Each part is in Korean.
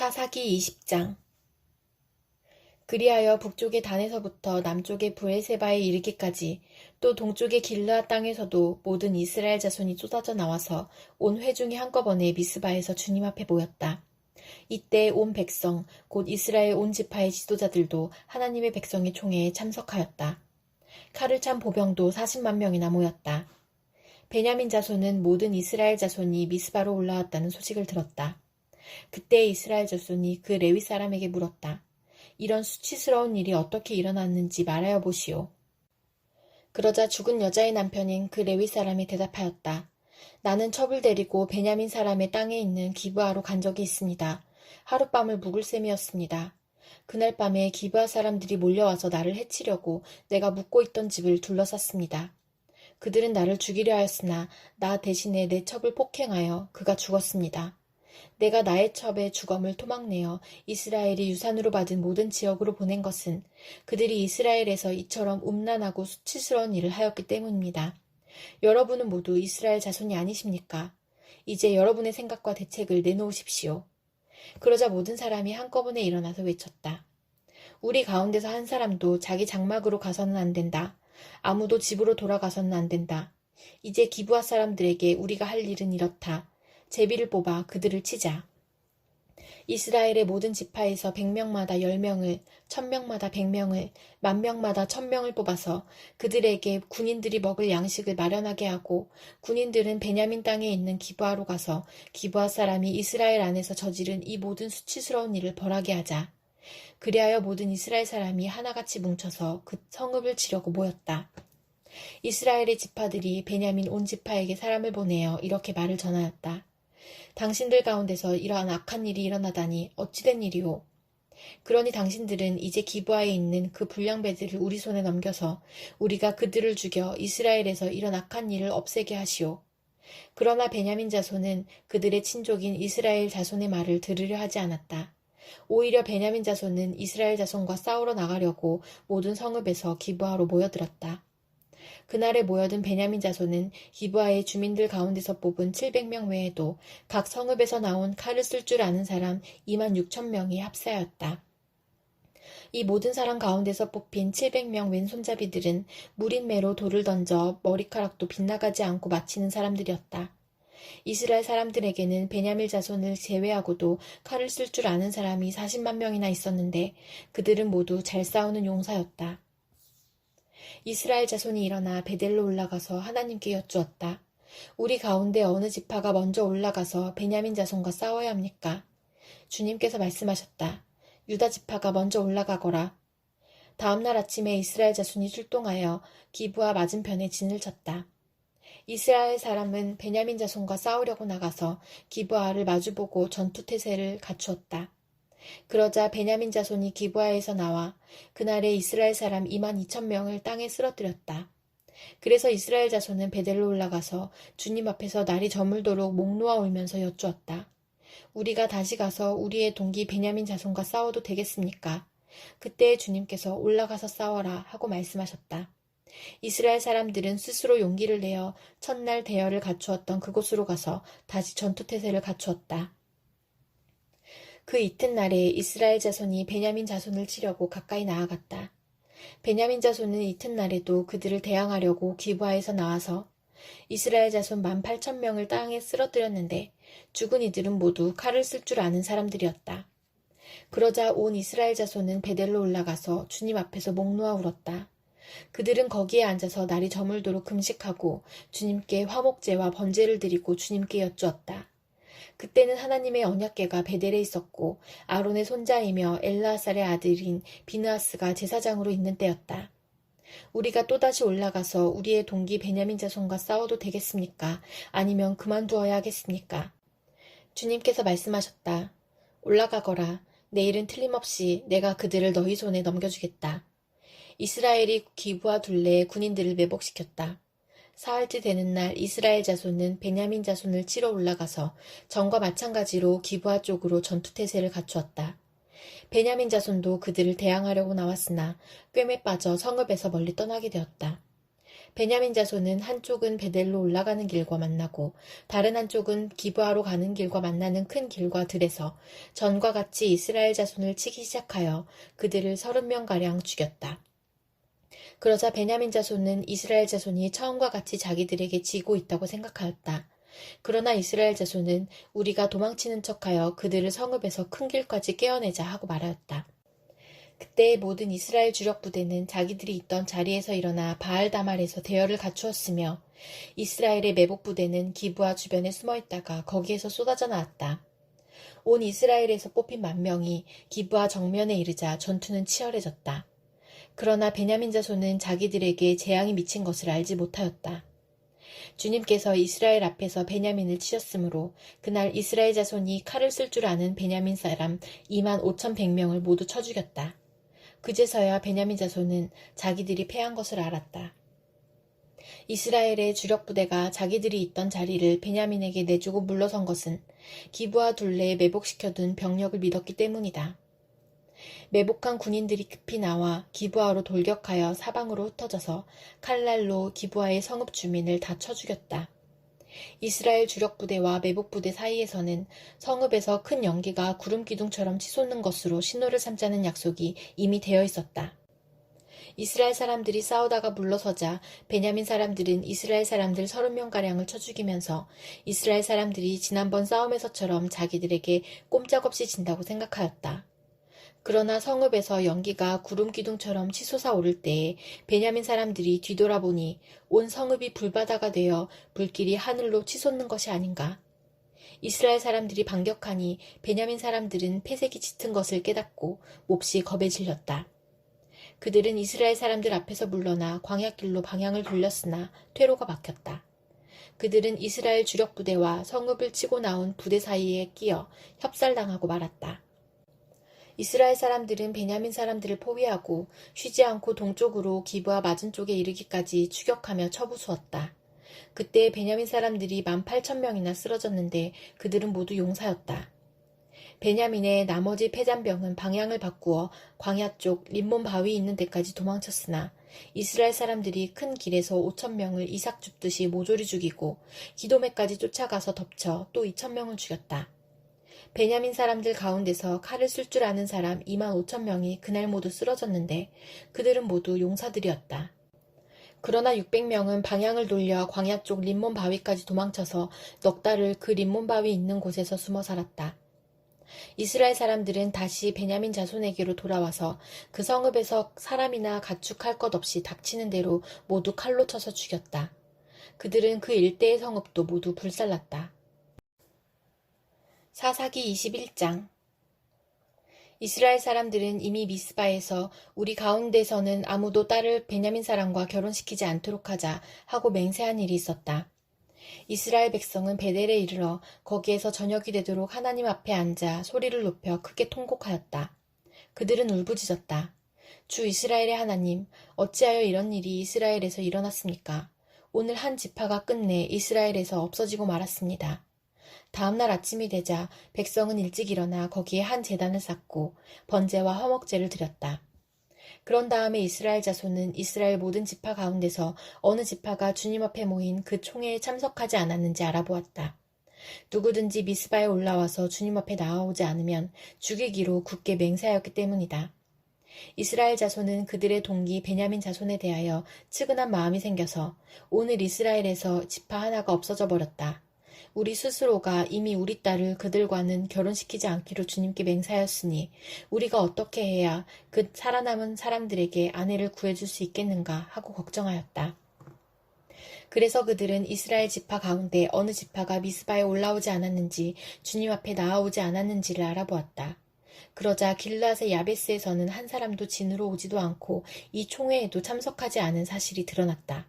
사사기 20장. 그리하여 북쪽의 단에서부터 남쪽의 브엘세바에 이르기까지 또 동쪽의 길르앗 땅에서도 모든 이스라엘 자손이 쏟아져 나와서 온 회중이 한꺼번에 미스바에서 주님 앞에 모였다. 이때 온 백성 곧 이스라엘 온 지파의 지도자들도 하나님의 백성의 총회에 참석하였다. 칼을 찬 보병도 40만 명이나 모였다. 베냐민 자손은 모든 이스라엘 자손이 미스바로 올라왔다는 소식을 들었다. 그때 이스라엘 자손이 그 레위 사람에게 물었다. 이런 수치스러운 일이 어떻게 일어났는지 말하여 보시오. 그러자 죽은 여자의 남편인 그 레위 사람이 대답하였다. 나는 첩을 데리고 베냐민 사람의 땅에 있는 기브아로 간 적이 있습니다. 하룻밤을 묵을 셈이었습니다. 그날 밤에 기브아 사람들이 몰려와서 나를 해치려고 내가 묵고 있던 집을 둘러쌌습니다. 그들은 나를 죽이려 하였으나 나 대신에 내 첩을 폭행하여 그가 죽었습니다. 내가 나의 첩의 주검을 토막내어 이스라엘이 유산으로 받은 모든 지역으로 보낸 것은 그들이 이스라엘에서 이처럼 음란하고 수치스러운 일을 하였기 때문입니다. 여러분은 모두 이스라엘 자손이 아니십니까? 이제 여러분의 생각과 대책을 내놓으십시오. 그러자 모든 사람이 한꺼번에 일어나서 외쳤다. 우리 가운데서 한 사람도 자기 장막으로 가서는 안 된다. 아무도 집으로 돌아가서는 안 된다. 이제 기브아 사람들에게 우리가 할 일은 이렇다. 제비를 뽑아 그들을 치자. 이스라엘의 모든 지파에서 100명마다 10명을, 1000명마다 100명을, 10,000명마다 1000명을 뽑아서 그들에게 군인들이 먹을 양식을 마련하게 하고 군인들은 베냐민 땅에 있는 기브아로 가서 기브아 사람이 이스라엘 안에서 저지른 이 모든 수치스러운 일을 벌하게 하자. 그리하여 모든 이스라엘 사람이 하나같이 뭉쳐서 그 성읍을 치려고 모였다. 이스라엘의 지파들이 베냐민 온 지파에게 사람을 보내어 이렇게 말을 전하였다. 당신들 가운데서 이러한 악한 일이 일어나다니 어찌된 일이오. 그러니 당신들은 이제 기브아에 있는 그 불량배들을 우리 손에 넘겨서 우리가 그들을 죽여 이스라엘에서 이런 악한 일을 없애게 하시오. 그러나 베냐민 자손은 그들의 친족인 이스라엘 자손의 말을 들으려 하지 않았다. 오히려 베냐민 자손은 이스라엘 자손과 싸우러 나가려고 모든 성읍에서 기브아로 모여들었다. 그날에 모여든 베냐민 자손은 기브아의 주민들 가운데서 뽑은 700명 외에도 각 성읍에서 나온 칼을 쓸 줄 아는 사람 26,000명이 합사였다. 이 모든 사람 가운데서 뽑힌 700명 왼손잡이들은 무린 매로 돌을 던져 머리카락도 빗나가지 않고 마치는 사람들이었다. 이스라엘 사람들에게는 베냐민 자손을 제외하고도 칼을 쓸 줄 아는 사람이 40만 명이나 있었는데 그들은 모두 잘 싸우는 용사였다. 이스라엘 자손이 일어나 베델로 올라가서 하나님께 여쭈었다. 우리 가운데 어느 지파가 먼저 올라가서 베냐민 자손과 싸워야 합니까? 주님께서 말씀하셨다. 유다 지파가 먼저 올라가거라. 다음날 아침에 이스라엘 자손이 출동하여 기브아 맞은편에 진을 쳤다. 이스라엘 사람은 베냐민 자손과 싸우려고 나가서 기브아를 마주보고 전투태세를 갖추었다. 그러자 베냐민 자손이 기브아에서 나와 그날에 이스라엘 사람 22,000명을 땅에 쓰러뜨렸다. 그래서 이스라엘 자손은 베델로 올라가서 주님 앞에서 날이 저물도록 목 놓아 울면서 여쭈었다. 우리가 다시 가서 우리의 동기 베냐민 자손과 싸워도 되겠습니까? 그때 주님께서 올라가서 싸워라 하고 말씀하셨다. 이스라엘 사람들은 스스로 용기를 내어 첫날 대열을 갖추었던 그곳으로 가서 다시 전투태세를 갖추었다. 그 이튿날에 이스라엘 자손이 베냐민 자손을 치려고 가까이 나아갔다. 베냐민 자손은 이튿날에도 그들을 대항하려고 기브아에서 나와서 이스라엘 자손 18,000명을 땅에 쓰러뜨렸는데 죽은 이들은 모두 칼을 쓸 줄 아는 사람들이었다. 그러자 온 이스라엘 자손은 베델로 올라가서 주님 앞에서 목 놓아 울었다. 그들은 거기에 앉아서 날이 저물도록 금식하고 주님께 화목제와 번제를 드리고 주님께 여쭈었다. 그때는 하나님의 언약궤가 베델에 있었고 아론의 손자이며 엘르아살의 아들인 비느하스가 제사장으로 있는 때였다. 우리가 또다시 올라가서 우리의 동기 베냐민 자손과 싸워도 되겠습니까? 아니면 그만두어야 하겠습니까? 주님께서 말씀하셨다. 올라가거라. 내일은 틀림없이 내가 그들을 너희 손에 넘겨주겠다. 이스라엘이 기브아 둘레에 군인들을 매복시켰다. 사흘째 되는 날 이스라엘 자손은 베냐민 자손을 치러 올라가서 전과 마찬가지로 기브아 쪽으로 전투태세를 갖추었다. 베냐민 자손도 그들을 대항하려고 나왔으나 꿰매 빠져 성읍에서 멀리 떠나게 되었다. 베냐민 자손은 한쪽은 베델로 올라가는 길과 만나고 다른 한쪽은 기브아로 가는 길과 만나는 큰 길과 들에서 전과 같이 이스라엘 자손을 치기 시작하여 그들을 30명가량 죽였다. 그러자 베냐민 자손은 이스라엘 자손이 처음과 같이 자기들에게 지고 있다고 생각하였다. 그러나 이스라엘 자손은 우리가 도망치는 척하여 그들을 성읍에서 큰 길까지 깨어내자 하고 말하였다. 그때 모든 이스라엘 주력 부대는 자기들이 있던 자리에서 일어나 바알다말에서 대열을 갖추었으며 이스라엘의 매복 부대는 기브아 주변에 숨어 있다가 거기에서 쏟아져 나왔다. 온 이스라엘에서 뽑힌 10,000명이 기브아 정면에 이르자 전투는 치열해졌다. 그러나 베냐민 자손은 자기들에게 재앙이 미친 것을 알지 못하였다. 주님께서 이스라엘 앞에서 베냐민을 치셨으므로 그날 이스라엘 자손이 칼을 쓸 줄 아는 베냐민 사람 25,100명을 모두 쳐 죽였다. 그제서야 베냐민 자손은 자기들이 패한 것을 알았다. 이스라엘의 주력 부대가 자기들이 있던 자리를 베냐민에게 내주고 물러선 것은 기브아 둘레에 매복시켜둔 병력을 믿었기 때문이다. 매복한 군인들이 급히 나와 기브아로 돌격하여 사방으로 흩어져서 칼날로 기브아의 성읍 주민을 다 쳐 죽였다. 이스라엘 주력 부대와 매복 부대 사이에서는 성읍에서 큰 연기가 구름 기둥처럼 치솟는 것으로 신호를 삼자는 약속이 이미 되어 있었다. 이스라엘 사람들이 싸우다가 물러서자 베냐민 사람들은 이스라엘 사람들 30명가량을 쳐 죽이면서 이스라엘 사람들이 지난번 싸움에서처럼 자기들에게 꼼짝없이 진다고 생각하였다. 그러나 성읍에서 연기가 구름 기둥처럼 치솟아 오를 때에 베냐민 사람들이 뒤돌아보니 온 성읍이 불바다가 되어 불길이 하늘로 치솟는 것이 아닌가. 이스라엘 사람들이 반격하니 베냐민 사람들은 패색이 짙은 것을 깨닫고 몹시 겁에 질렸다. 그들은 이스라엘 사람들 앞에서 물러나 광야길로 방향을 돌렸으나 퇴로가 막혔다. 그들은 이스라엘 주력 부대와 성읍을 치고 나온 부대 사이에 끼어 협살당하고 말았다. 이스라엘 사람들은 베냐민 사람들을 포위하고 쉬지 않고 동쪽으로 기브아 맞은쪽에 이르기까지 추격하며 쳐부수었다. 그때 베냐민 사람들이 18,000명이나 쓰러졌는데 그들은 모두 용사였다. 베냐민의 나머지 패잔병은 방향을 바꾸어 광야 쪽 림몬 바위 있는 데까지 도망쳤으나 이스라엘 사람들이 큰 길에서 5,000명을 이삭 줍듯이 모조리 죽이고 기도메까지 쫓아가서 덮쳐 또 2,000명을 죽였다. 베냐민 사람들 가운데서 칼을 쓸 줄 아는 사람 25,000명이 그날 모두 쓰러졌는데 그들은 모두 용사들이었다. 그러나 600명은 방향을 돌려 광야 쪽 림몬 바위까지 도망쳐서 넉 달을 그 림몬 바위 있는 곳에서 숨어 살았다. 이스라엘 사람들은 다시 베냐민 자손에게로 돌아와서 그 성읍에서 사람이나 가축할 것 없이 닥치는 대로 모두 칼로 쳐서 죽였다. 그들은 그 일대의 성읍도 모두 불살랐다. 사사기 21장. 이스라엘 사람들은 이미 미스바에서 우리 가운데서는 아무도 딸을 베냐민 사람과 결혼시키지 않도록 하자 하고 맹세한 일이 있었다. 이스라엘 백성은 베델에 이르러 거기에서 저녁이 되도록 하나님 앞에 앉아 소리를 높여 크게 통곡하였다. 그들은 울부짖었다. 주 이스라엘의 하나님, 어찌하여 이런 일이 이스라엘에서 일어났습니까? 오늘 한 지파가 끝내 이스라엘에서 없어지고 말았습니다. 다음날 아침이 되자 백성은 일찍 일어나 거기에 한 제단을 쌓고 번제와 화목제를 드렸다. 그런 다음에 이스라엘 자손은 이스라엘 모든 지파 가운데서 어느 지파가 주님 앞에 모인 그 총회에 참석하지 않았는지 알아보았다. 누구든지 미스바에 올라와서 주님 앞에 나아오지 않으면 죽이기로 굳게 맹세하였기 때문이다. 이스라엘 자손은 그들의 동기 베냐민 자손에 대하여 측은한 마음이 생겨서 오늘 이스라엘에서 지파 하나가 없어져 버렸다. 우리 스스로가 이미 우리 딸을 그들과는 결혼시키지 않기로 주님께 맹세하였으니 우리가 어떻게 해야 그 살아남은 사람들에게 아내를 구해줄 수 있겠는가 하고 걱정하였다. 그래서 그들은 이스라엘 지파 가운데 어느 지파가 미스바에 올라오지 않았는지 주님 앞에 나아오지 않았는지를 알아보았다. 그러자 길르앗의 야베스에서는 한 사람도 진으로 오지도 않고 이 총회에도 참석하지 않은 사실이 드러났다.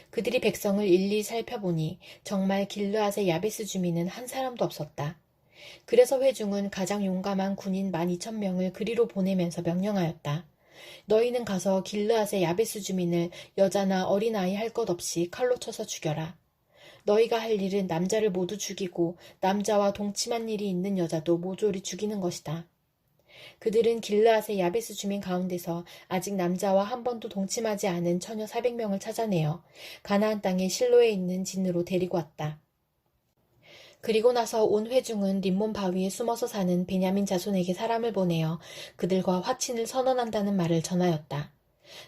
그들이 백성을 일일이 살펴보니 정말 길르앗의 야베스 주민은 한 사람도 없었다. 그래서 회중은 가장 용감한 군인 12,000명을 그리로 보내면서 명령하였다. 너희는 가서 길르앗의 야베스 주민을 여자나 어린아이 할 것 없이 칼로 쳐서 죽여라. 너희가 할 일은 남자를 모두 죽이고 남자와 동침한 일이 있는 여자도 모조리 죽이는 것이다. 그들은 길르앗의 야베스 주민 가운데서 아직 남자와 한 번도 동침하지 않은 처녀 400명을 찾아내어 가나안 땅의 실로에 있는 진으로 데리고 왔다. 그리고 나서 온 회중은 림몬 바위에 숨어서 사는 베냐민 자손에게 사람을 보내어 그들과 화친을 선언한다는 말을 전하였다.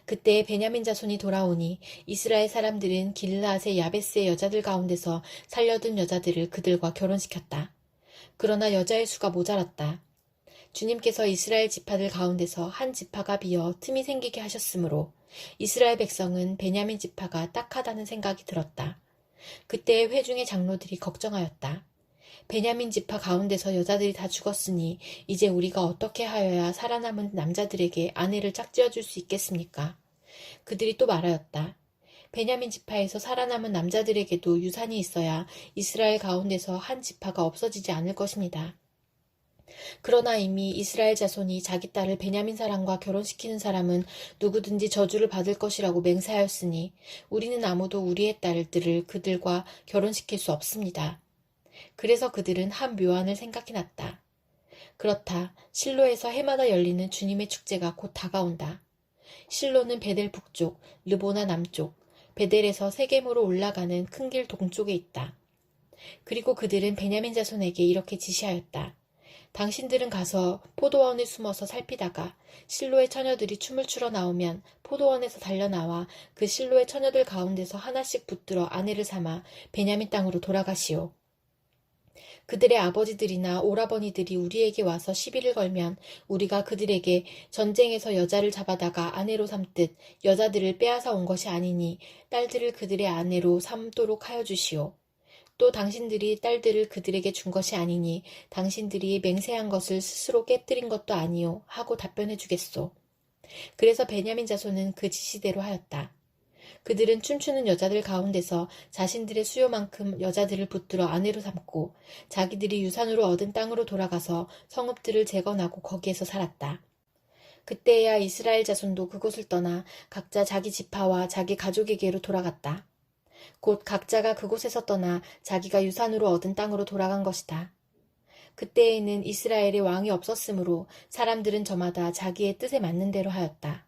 그때 베냐민 자손이 돌아오니 이스라엘 사람들은 길르앗의 야베스의 여자들 가운데서 살려둔 여자들을 그들과 결혼시켰다. 그러나 여자의 수가 모자랐다. 주님께서 이스라엘 지파들 가운데서 한 지파가 비어 틈이 생기게 하셨으므로 이스라엘 백성은 베냐민 지파가 딱하다는 생각이 들었다. 그때 회중의 장로들이 걱정하였다. 베냐민 지파 가운데서 여자들이 다 죽었으니 이제 우리가 어떻게 하여야 살아남은 남자들에게 아내를 짝지어 줄 수 있겠습니까? 그들이 또 말하였다. 베냐민 지파에서 살아남은 남자들에게도 유산이 있어야 이스라엘 가운데서 한 지파가 없어지지 않을 것입니다. 그러나 이미 이스라엘 자손이 자기 딸을 베냐민 사람과 결혼시키는 사람은 누구든지 저주를 받을 것이라고 맹세하였으니 우리는 아무도 우리의 딸들을 그들과 결혼시킬 수 없습니다. 그래서 그들은 한 묘안을 생각해놨다. 그렇다. 실로에서 해마다 열리는 주님의 축제가 곧 다가온다. 실로는 베델 북쪽, 르보나 남쪽, 베델에서 세겜으로 올라가는 큰 길 동쪽에 있다. 그리고 그들은 베냐민 자손에게 이렇게 지시하였다. 당신들은 가서 포도원에 숨어서 살피다가 실로의 처녀들이 춤을 추러 나오면 포도원에서 달려나와 그 실로의 처녀들 가운데서 하나씩 붙들어 아내를 삼아 베냐민 땅으로 돌아가시오. 그들의 아버지들이나 오라버니들이 우리에게 와서 시비를 걸면 우리가 그들에게 전쟁에서 여자를 잡아다가 아내로 삼듯 여자들을 빼앗아 온 것이 아니니 딸들을 그들의 아내로 삼도록 하여 주시오. 또 당신들이 딸들을 그들에게 준 것이 아니니 당신들이 맹세한 것을 스스로 깨뜨린 것도 아니오 하고 답변해 주겠소. 그래서 베냐민 자손은 그 지시대로 하였다. 그들은 춤추는 여자들 가운데서 자신들의 수요만큼 여자들을 붙들어 아내로 삼고 자기들이 유산으로 얻은 땅으로 돌아가서 성읍들을 재건하고 거기에서 살았다. 그때야 이스라엘 자손도 그곳을 떠나 각자 자기 지파와 자기 가족에게로 돌아갔다. 곧 각자가 그곳에서 떠나 자기가 유산으로 얻은 땅으로 돌아간 것이다. 그때에는 이스라엘에 왕이 없었으므로 사람들은 저마다 자기의 뜻에 맞는 대로 하였다.